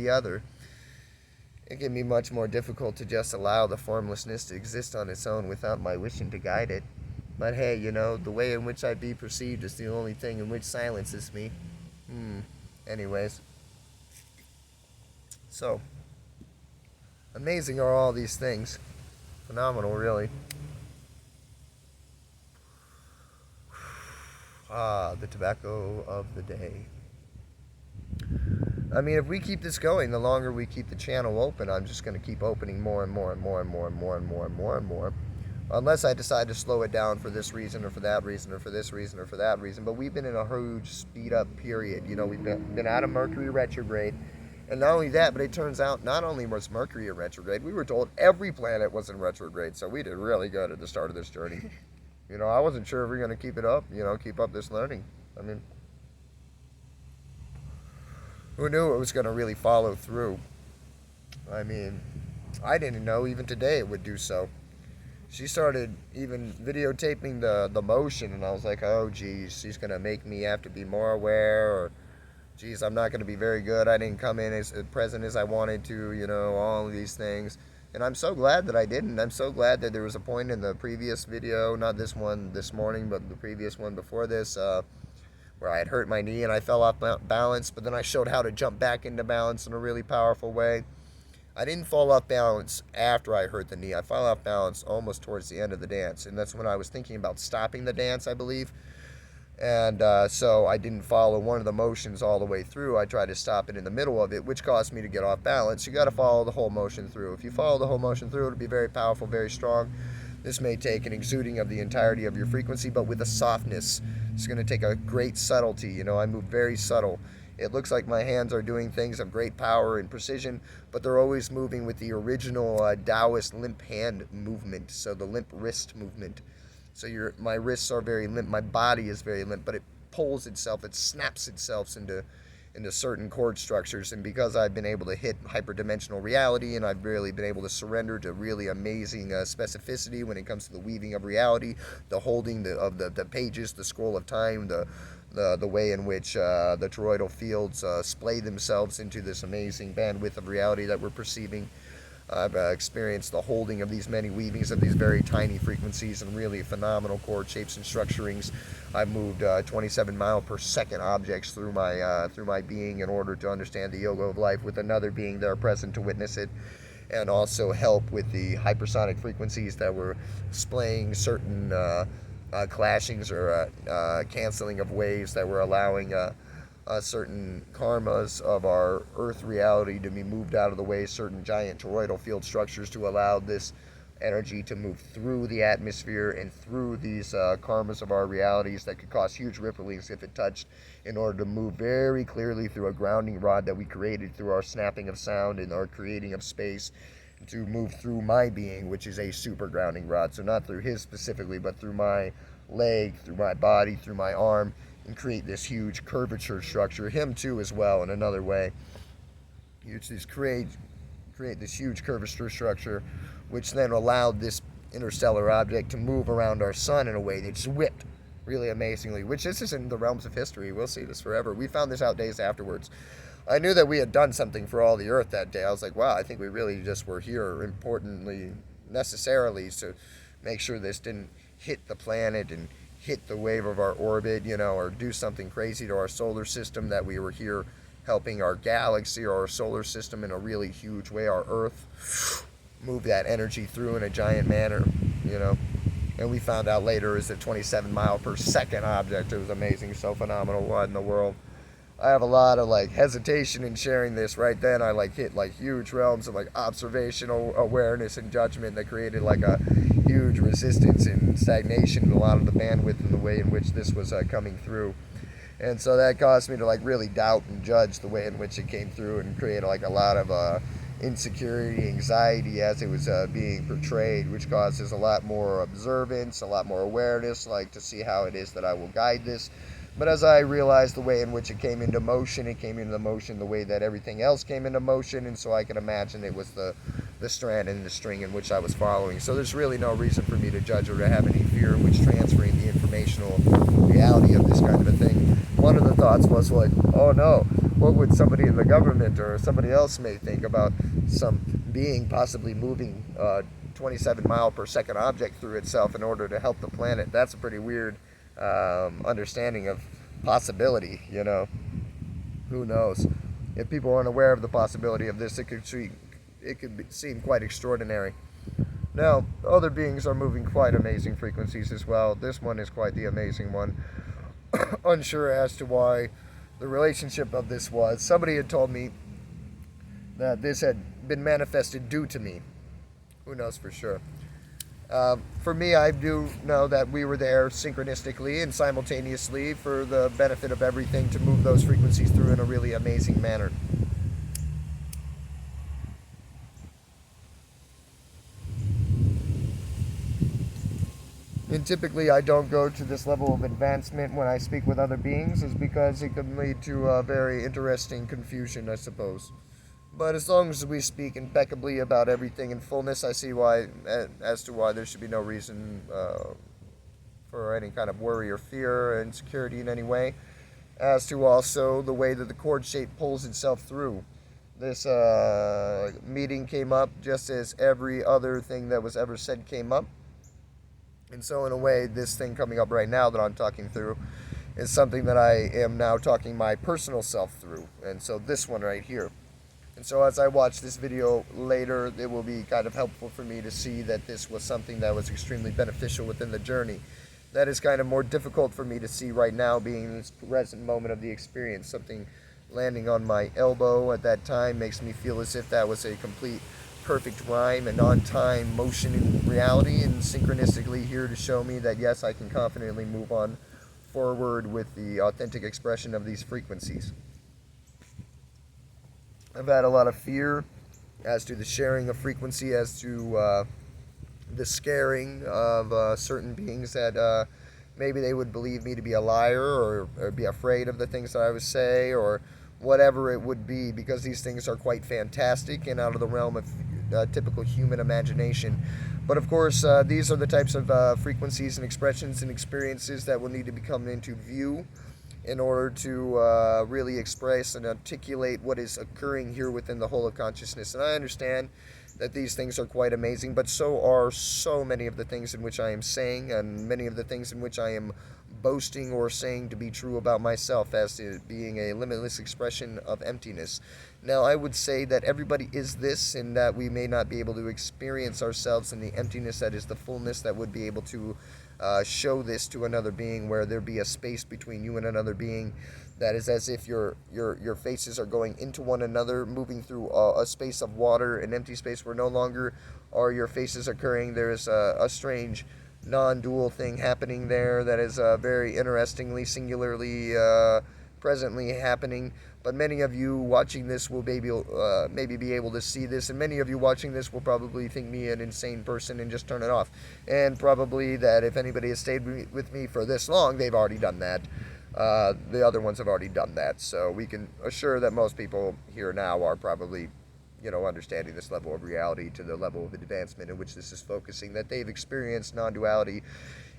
the other. It can be much more difficult to just allow the formlessness to exist on its own without my wishing to guide it. But hey, the way in which I be perceived is the only thing in which silences me. Anyways. So, amazing are all these things. Phenomenal, really. The tobacco of the day. I mean, if we keep this going, the longer we keep the channel open, I'm just going to keep opening more and more and more and more and more and more and more and more. Unless I decide to slow it down for this reason or for that reason or for this reason or for that reason. But we've been in a huge speed up period. We've been out of Mercury retrograde. And not only that, but it turns out not only was Mercury in retrograde, we were told every planet was in retrograde. So we did really good at the start of this journey. I wasn't sure if we were going to keep it up, keep up this learning. I mean, who knew it was going to really follow through? I mean, I didn't know even today it would do so. She started even videotaping the motion, and I was like, oh, geez, she's going to make me have to be more aware, or, geez, I'm not going to be very good. I didn't come in as present as I wanted to, all of these things. And I'm so glad that I didn't. I'm so glad that there was a point in the previous video, not this one this morning, but the previous one before this, where I had hurt my knee and I fell off balance, but then I showed how to jump back into balance in a really powerful way. I didn't fall off balance after I hurt the knee. I fell off balance almost towards the end of the dance, and that's when I was thinking about stopping the dance, I believe. And so I didn't follow one of the motions all the way through. I tried to stop it in the middle of it, which caused me to get off balance. You got to follow the whole motion through. If you follow the whole motion through, it'll be very powerful, very strong. This may take an exuding of the entirety of your frequency, but with a softness. It's going to take a great subtlety. I move very subtle. It looks like my hands are doing things of great power and precision, but they're always moving with the original Taoist limp hand movement, so the limp wrist movement. So my wrists are very limp, my body is very limp, but it pulls itself, it snaps itself into certain chord structures. And because I've been able to hit hyperdimensional reality, and I've really been able to surrender to really amazing specificity when it comes to the weaving of reality, the holding of the pages, the scroll of time, the way in which the toroidal fields splay themselves into this amazing bandwidth of reality that we're perceiving. I've experienced the holding of these many weavings of these very tiny frequencies and really phenomenal chord shapes and structurings. I've moved 27 mile per second objects through my being in order to understand the yoga of life, with another being there present to witness it, and also help with the hypersonic frequencies that were splaying certain clashings or canceling of waves that were allowing certain karmas of our earth reality to be moved out of the way, certain giant toroidal field structures to allow this energy to move through the atmosphere and through these karmas of our realities that could cause huge ripplings if it touched, in order to move very clearly through a grounding rod that we created through our snapping of sound and our creating of space, to move through my being, which is a super grounding rod. So not through his specifically, but through my leg, through my body, through my arm, and create this huge curvature structure. Him too as well in another way. You just create this huge curvature structure, which then allowed this interstellar object to move around our sun in a way that just whipped really amazingly, which this is in the realms of history. We'll see this forever. We found this out days afterwards. I knew that we had done something for all the Earth that day. I was like, wow, I think we really just were here importantly, necessarily, to make sure this didn't hit the planet and hit the wave of our orbit, or do something crazy to our solar system, that we were here helping our galaxy or our solar system in a really huge way, our Earth, move that energy through in a giant manner, And we found out later is a 27 mile per second object. It was amazing, so phenomenal. What in the world? I have a lot of hesitation in sharing this. Right then I hit huge realms of observational awareness and judgment that created a huge resistance and stagnation in a lot of the bandwidth and the way in which this was coming through. And so that caused me to really doubt and judge the way in which it came through, and create a lot of insecurity, anxiety as it was being portrayed, which causes a lot more observance, a lot more awareness, to see how it is that I will guide this. But as I realized the way in which it came into motion, the way that everything else came into motion, and so I can imagine it was the strand and the string in which I was following. So there's really no reason for me to judge or to have any fear in which transferring the informational reality of this kind of a thing. One of the thoughts was oh no, what would somebody in the government or somebody else may think about some being possibly moving 27 mile per second object through itself in order to help the planet? That's a pretty weird understanding of possibility, you know. Who knows? If people aren't aware of the possibility of this, it could seem quite extraordinary. Now, other beings are moving quite amazing frequencies as well. This one is quite the amazing one. Unsure as to why the relationship of this was. Somebody had told me that this had been manifested due to me. Who knows for sure? For me, I do know that we were there synchronistically and simultaneously for the benefit of everything to move those frequencies through in a really amazing manner. And typically I don't go to this level of advancement when I speak with other beings, is because it can lead to a very interesting confusion, I suppose. But as long as we speak impeccably about everything in fullness, I see why, as to why there should be no reason for any kind of worry or fear or insecurity in any way. As to also the way that the chord shape pulls itself through. This meeting came up just as every other thing that was ever said came up. And so in a way, this thing coming up right now that I'm talking through is something that I am now talking my personal self through. And so this one right here. And so as I watch this video later, it will be kind of helpful for me to see that this was something that was extremely beneficial within the journey. That is kind of more difficult for me to see right now, being in this present moment of the experience. Something landing on my elbow at that time makes me feel as if that was a complete perfect rhyme and on-time motion in reality, and synchronistically here to show me that yes, I can confidently move on forward with the authentic expression of these frequencies. I've had a lot of fear as to the sharing of frequency, as to the scaring of certain beings that maybe they would believe me to be a liar, or be afraid of the things that I would say, or whatever it would be, because these things are quite fantastic and out of the realm of typical human imagination. But of course, these are the types of frequencies and expressions and experiences that will need to be come into view in order to really express and articulate what is occurring here within the whole of consciousness. And I understand that these things are quite amazing, but so are so many of the things in which I am saying, and many of the things in which I am boasting or saying to be true about myself, as to being a limitless expression of emptiness. Now, I would say that everybody is this, and that we may not be able to experience ourselves in the emptiness that is the fullness that would be able to show this to another being, where there be a space between you and another being that is as if your faces are going into one another, moving through a space of water, an empty space where no longer are your faces occurring. There is a strange non-dual thing happening there that is very interestingly, singularly, presently happening. But many of you watching this will maybe be able to see this, and many of you watching this will probably think me an insane person and just turn it off. And probably that if anybody has stayed with me for this long, they've already done that. The other ones have already done that. So we can assure that most people here now are probably, understanding this level of reality to the level of advancement in which this is focusing, that they've experienced non-duality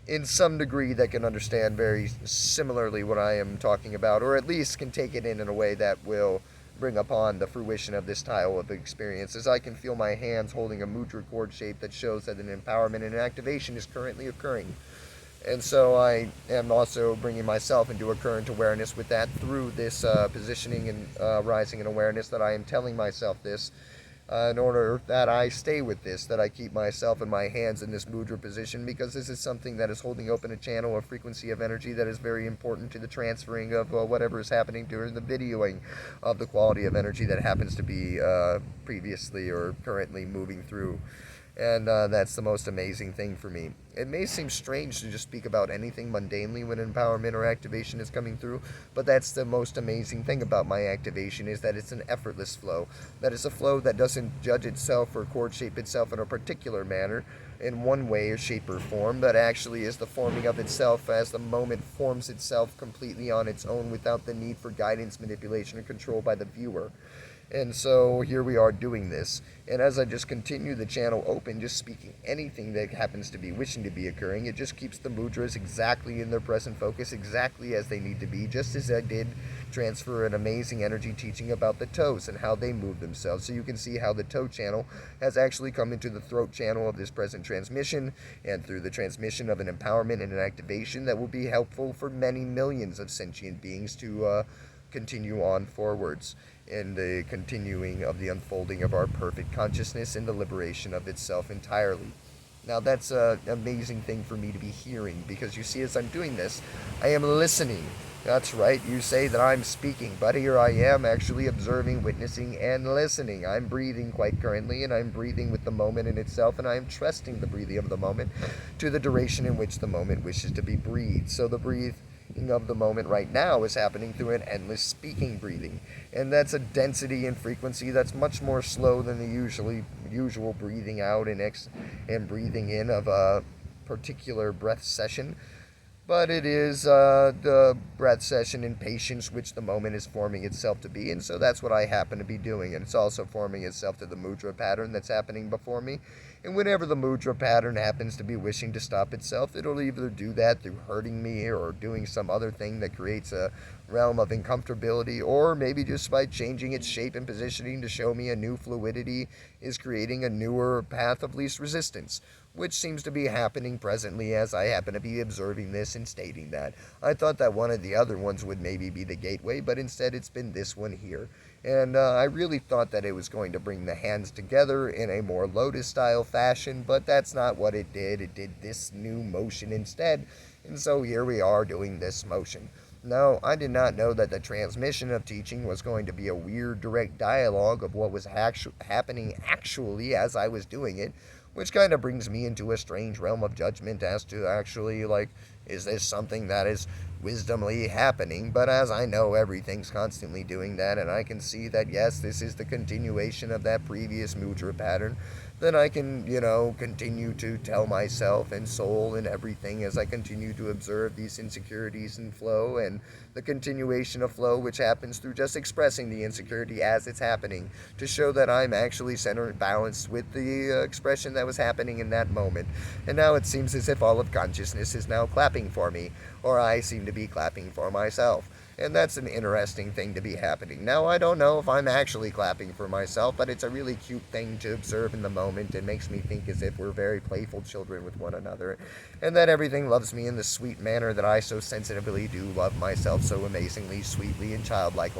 in some degree, that can understand very similarly what I am talking about, or at least can take it in a way that will bring upon the fruition of this style of experience. As I can feel my hands holding a mudra chord shape that shows that an empowerment and an activation is currently occurring. And so I am also bringing myself into a current awareness with that through this positioning and rising in awareness, that I am telling myself this in order that I stay with this, that I keep myself and my hands in this mudra position, because this is something that is holding open a channel, a frequency of energy that is very important to the transferring of whatever is happening during the videoing of the quality of energy that happens to be previously or currently moving through. And that's the most amazing thing for me. It may seem strange to just speak about anything mundanely when empowerment or activation is coming through, but that's the most amazing thing about my activation, is that it's an effortless flow. That it's a flow that doesn't judge itself or chord shape itself in a particular manner, in one way or shape or form, but actually is the forming of itself as the moment forms itself completely on its own, without the need for guidance, manipulation, or control by the viewer. And so here we are doing this. And as I just continue the channel open, just speaking anything that happens to be wishing to be occurring, it just keeps the mudras exactly in their present focus, exactly as they need to be, just as I did transfer an amazing energy teaching about the toes and how they move themselves. So you can see how the toe channel has actually come into the throat channel of this present transmission, and through the transmission of an empowerment and an activation that will be helpful for many millions of sentient beings to continue on forwards in the continuing of the unfolding of our perfect consciousness and the liberation of itself entirely. Now that's an amazing thing for me to be hearing, because you see, as I'm doing this, I am listening. That's right, you say that I'm speaking, but here I am actually observing, witnessing, and listening. I'm breathing quite currently, and I'm breathing with the moment in itself, and I am trusting the breathing of the moment to the duration in which the moment wishes to be breathed. So the breathing of the moment right now is happening through an endless speaking breathing, and that's a density and frequency that's much more slow than the usual breathing out and breathing in of a particular breath session. But it is the breath session in patience which the moment is forming itself to be, and so that's what I happen to be doing. And it's also forming itself to the mudra pattern that's happening before me. And whenever the mudra pattern happens to be wishing to stop itself, it'll either do that through hurting me or doing some other thing that creates a realm of uncomfortability, or maybe just by changing its shape and positioning to show me a new fluidity is creating a newer path of least resistance, which seems to be happening presently as I happen to be observing this and stating that. I thought that one of the other ones would maybe be the gateway, but instead it's been this one here. And I really thought that it was going to bring the hands together in a more lotus-style fashion, but that's not what it did. It did this new motion instead, and so here we are doing this motion. No, I did not know that the transmission of teaching was going to be a weird direct dialogue of what was happening actually as I was doing it, which kind of brings me into a strange realm of judgment as to actually, like, is this something that is wisdomly happening? But as I know, everything's constantly doing that, and I can see that, yes, this is the continuation of that previous mudra pattern, then I can, continue to tell myself and soul and everything as I continue to observe these insecurities and flow, and the continuation of flow which happens through just expressing the insecurity as it's happening, to show that I'm actually centered and balanced with the expression that was happening in that moment. And now it seems as if all of consciousness is now clapping for me, or I seem to be clapping for myself. And that's an interesting thing to be happening. Now, I don't know if I'm actually clapping for myself, but it's a really cute thing to observe in the moment. It makes me think as if we're very playful children with one another, and that everything loves me in the sweet manner that I so sensitively do love myself so amazingly, sweetly, and childlike.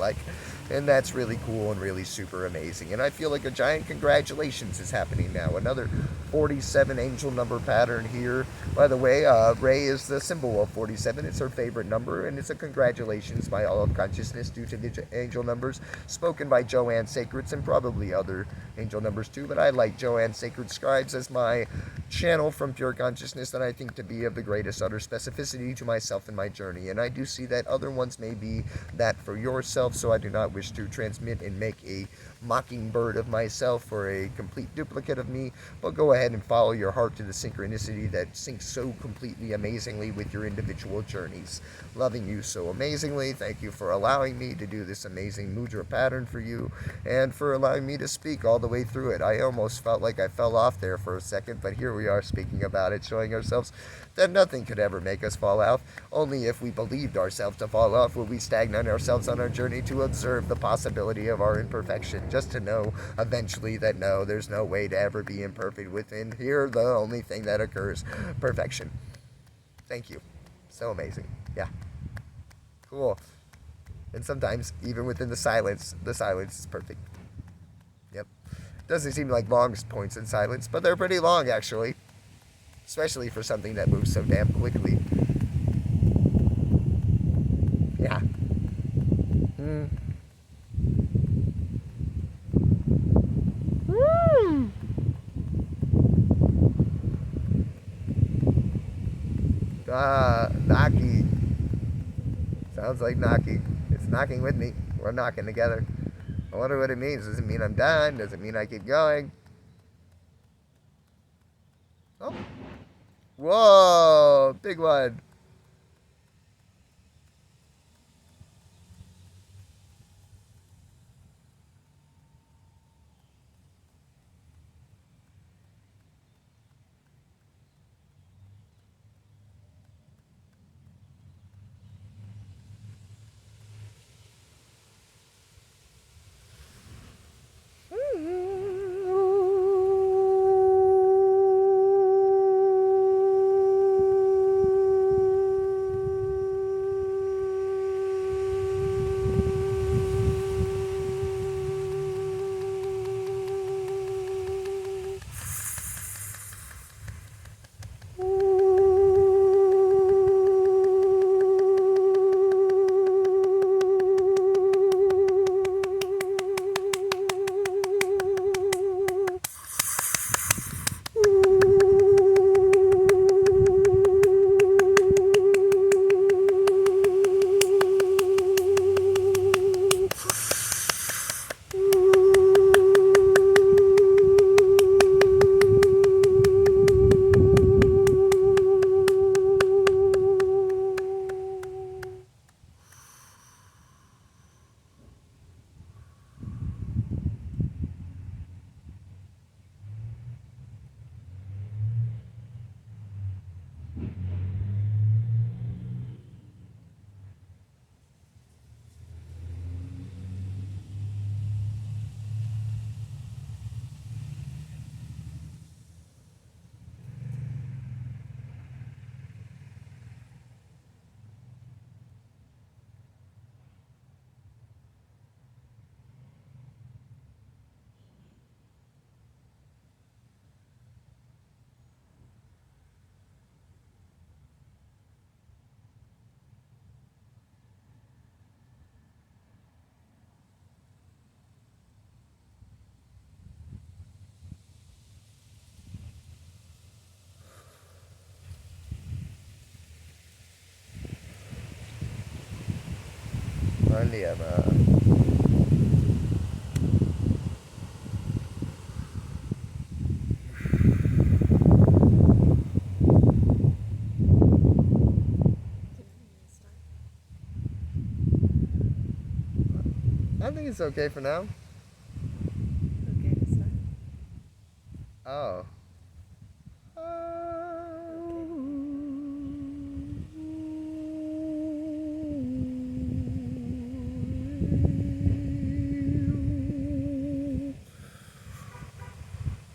And that's really cool and really super amazing. And I feel like a giant congratulations is happening now. Another 47 angel number pattern here. By the way, Ray is the symbol of 47. It's her favorite number, and it's a congratulations by all of consciousness due to the angel numbers spoken by Joanne Sacreds and probably other angel numbers too. But I like Joanne Sacred Scribes as my channel from pure consciousness that I think to be of the greatest utter specificity to myself and my journey. And I do see that other ones may be that for yourself, so I do not wish to transmit and make a mockingbird of myself or a complete duplicate of me, but go ahead and follow your heart to the synchronicity that syncs so completely amazingly with your individual journeys. Loving you so amazingly. Thank you for allowing me to do this amazing mudra pattern for you, and for allowing me to speak all the way through it. I almost felt like I fell off there for a second, but here we are speaking about it, showing ourselves that nothing could ever make us fall off. Only if we believed ourselves to fall off would we stagnate ourselves on our journey to observe the possibility of our imperfection, just to know eventually that no, there's no way to ever be imperfect within here. The only thing that occurs, perfection. Thank you. So amazing. Yeah. Cool. And sometimes, even within the silence is perfect. Yep. Doesn't seem like long points in silence, but they're pretty long, actually. Especially for something that moves so damn quickly. Yeah. Woo! Knocking. Sounds like knocking. It's knocking with me. We're knocking together. I wonder what it means. Does it mean I'm done? Does it mean I keep going? Oh. Whoa! Big one. am. I think it's okay for now. Okay to start. Oh.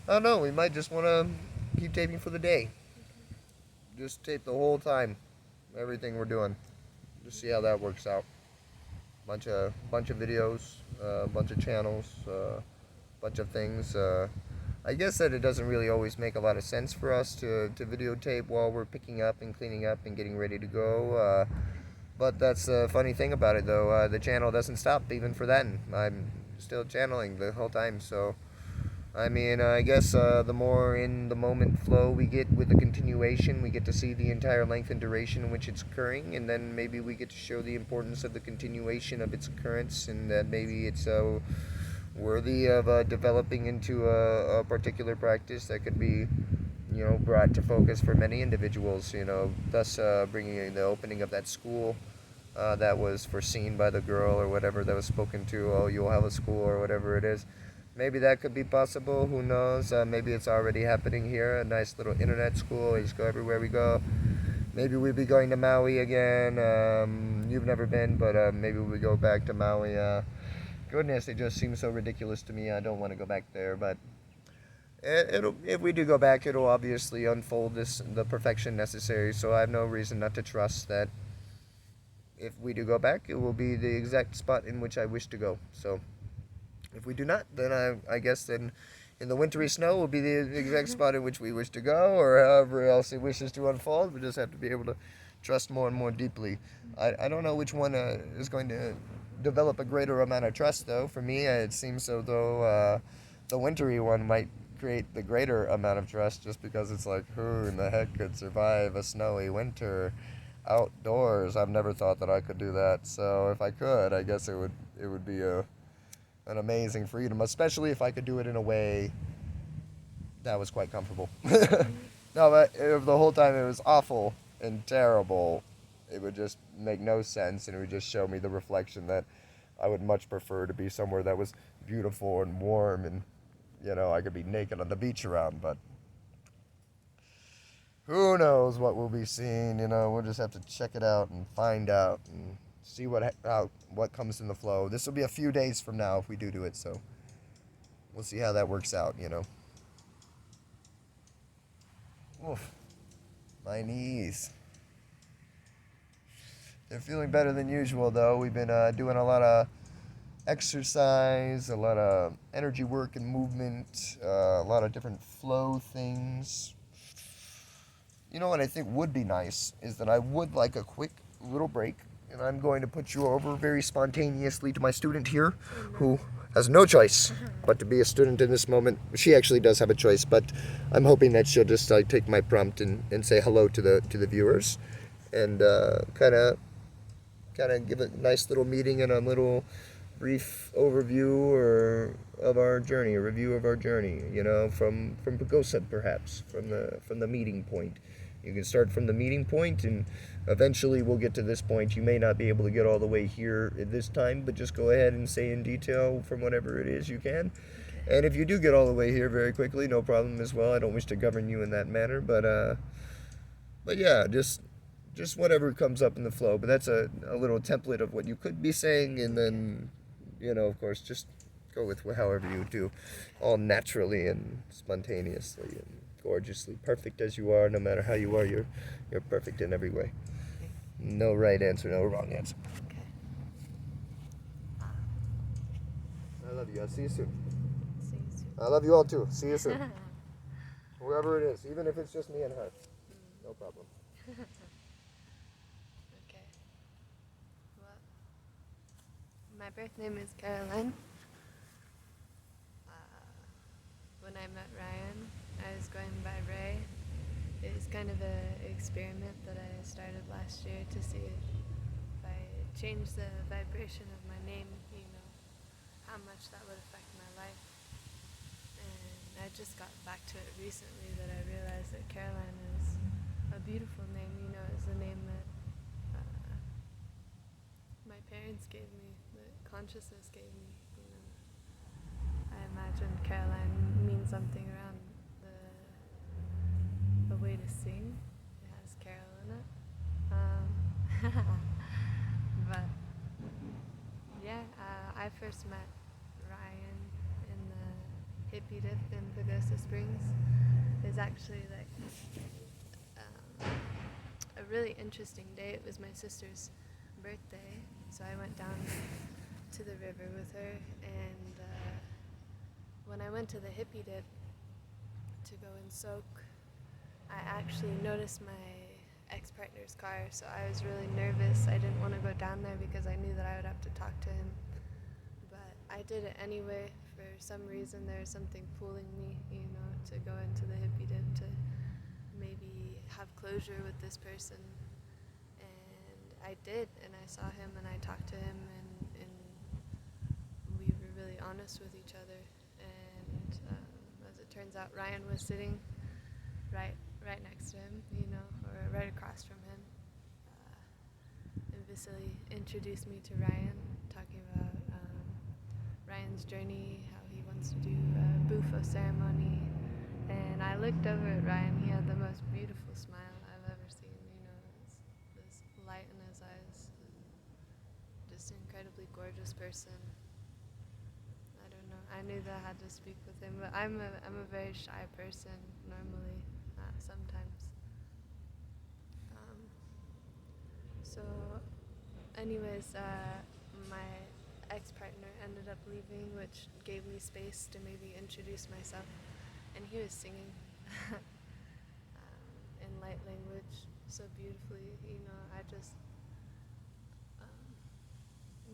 I don't know. We might just want to keep taping for the day. Just tape the whole time, everything we're doing. Just see how that works out. Bunch of videos, bunch of channels, bunch of things. I guess that it doesn't really always make a lot of sense for us to videotape while we're picking up and cleaning up and getting ready to go. But that's the funny thing about it, though. The channel doesn't stop even for that. I'm still channeling the whole time, so I mean, I guess the more in the moment flow we get with the continuation, we get to see the entire length and duration in which it's occurring, and then maybe we get to show the importance of the continuation of its occurrence, and that maybe it's worthy of developing into a particular practice that could be, brought to focus for many individuals, thus bringing in the opening of that school that was foreseen by the girl or whatever that was spoken to. Oh, you'll have a school or whatever it is. Maybe that could be possible. Who knows? Maybe it's already happening here. A nice little internet school. We just go everywhere we go. Maybe we'll be going to Maui again. You've never been, but maybe we go back to Maui. Goodness, it just seems so ridiculous to me. I don't want to go back there, but it'll. If we do go back, it'll obviously unfold the perfection necessary. So I have no reason not to trust that if we do go back, it will be the exact spot in which I wish to go. So. If we do not, then I guess then in the wintry snow will be the exact spot in which we wish to go, or however else it wishes to unfold. We just have to be able to trust more and more deeply. I don't know which one is going to develop a greater amount of trust, though. For me, it seems so though the wintry one might create the greater amount of trust, just because it's like, who in the heck could survive a snowy winter outdoors? I've never thought that I could do that. So if I could, I guess it would be an amazing freedom, especially if I could do it in a way that was quite comfortable. No, but if the whole time it was awful and terrible, it would just make no sense, and it would just show me the reflection that I would much prefer to be somewhere that was beautiful and warm, and I could be naked on the beach around. But who knows what we'll be seeing? We'll just have to check it out and find out and see what comes in the flow. This will be a few days from now if we do it, so we'll see how that works out. Oof, my knees. They're feeling better than usual, though. We've been doing a lot of exercise, a lot of energy work and movement, a lot of different flow things. What I think would be nice is that I would like a quick little break, and I'm going to put you over very spontaneously to my student here, who has no choice but to be a student in this moment. She actually does have a choice, but I'm hoping that she'll just take my prompt and say hello to the viewers, and kind of give a nice little meeting and a little brief overview of our journey, a review of our journey. From Pagosa, perhaps from the meeting point. You can start from the meeting point, and eventually we'll get to this point. You may not be able to get all the way here at this time, but just go ahead and say in detail from whatever it is you can. And if you do get all the way here very quickly, no problem as well. I don't wish to govern you in that manner, but yeah, just whatever comes up in the flow. But that's a little template of what you could be saying, and then, of course, just go with however you do, all naturally and spontaneously and gorgeously, perfect as you are. No matter how you are, you're perfect in every way. No right answer, no wrong answer. I love you. I'll see you soon. See you soon. I love you all too. See you soon. Whoever it is, even if it's just me and her, no problem. Okay. Well, my birth name is Caroline. When I met Ryan, I was going by Ray. It was kind of an experiment that I started last year to see if I change the vibration of my name, how much that would affect my life. And I just got back to it recently that I realized that Caroline is a beautiful name. It's a name that my parents gave me, that consciousness gave me. I imagine Caroline means something around the way to sing. It has Carol in it. But yeah, I first met Ryan in the hippie dip in Pagosa Springs. It was actually a really interesting day. It was my sister's birthday, so I went down to the river with her, and when I went to the hippie dip to go and soak, I actually noticed my ex-partner's car, so I was really nervous. I didn't want to go down there because I knew that I would have to talk to him, but I did it anyway. For some reason there was something pulling me, to go into the hippie dip, to maybe have closure with this person. And I did, and I saw him and I talked to him, and we were really honest with each other. And as it turns out, Ryan was sitting right next to him, or right across from him. And Vasily introduced me to Ryan, talking about Ryan's journey, how he wants to do a bufo ceremony. And I looked over at Ryan. He had the most beautiful smile I've ever seen. This light in his eyes. Just an incredibly gorgeous person. I don't know. I knew that I had to speak with him, but I'm a very shy person normally. Sometimes. So, anyways, my ex-partner ended up leaving, which gave me space to maybe introduce myself. And he was singing in light language so beautifully. I just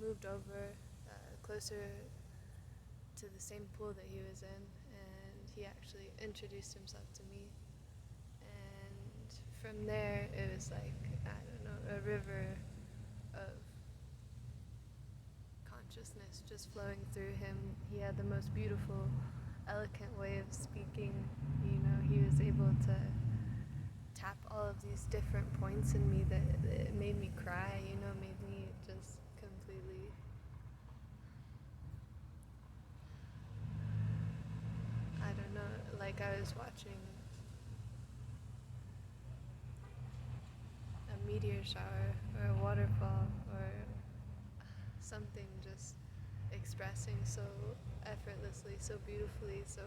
moved over closer to the same pool that he was in, and he actually introduced himself to me. And from there, it was like, I don't know, a river of consciousness just flowing through him. He had the most beautiful, eloquent way of speaking. He was able to tap all of these different points in me that it made me cry, made me just completely I don't know, like I was watching a meteor shower or a waterfall or something, just expressing so effortlessly, so beautifully, so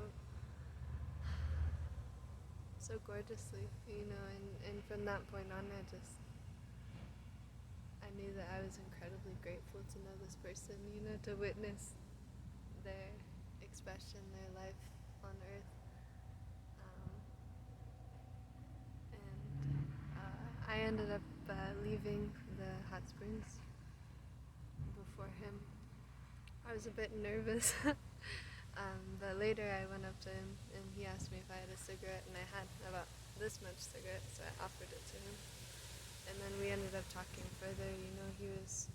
gorgeously, and from that point on I knew that I was incredibly grateful to know this person, to witness their expression, their life on earth. And I ended up leaving the hot springs before him. I was a bit nervous, but later I went up to him and he asked me if I had a cigarette, and I had about this much cigarette, so I offered it to him. And then we ended up talking further. He was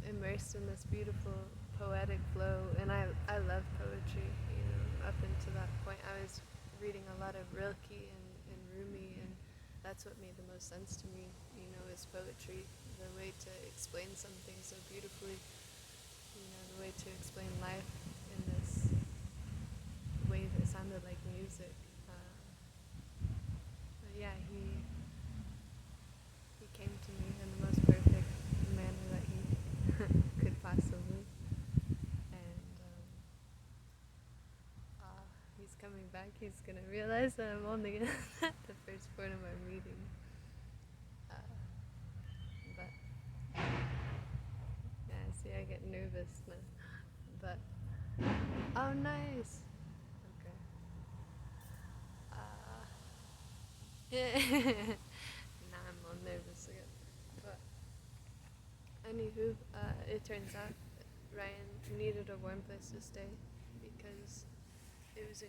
immersed in this beautiful poetic flow, and I love poetry. Up until that point I was reading a lot of Rilke and Rumi, and that's what made the most sense to me, is poetry, the way to explain something so beautifully, the way to explain life in this way that sounded like music. But yeah, he came to me in the most perfect manner that he could possibly. And he's coming back. He's going to realize that I'm only at the first point of our meeting. But yeah, see, I get nervous now. But oh, nice. Okay. Now I'm all nervous again. But anywho, it turns out Ryan needed a warm place to stay because it was incredible.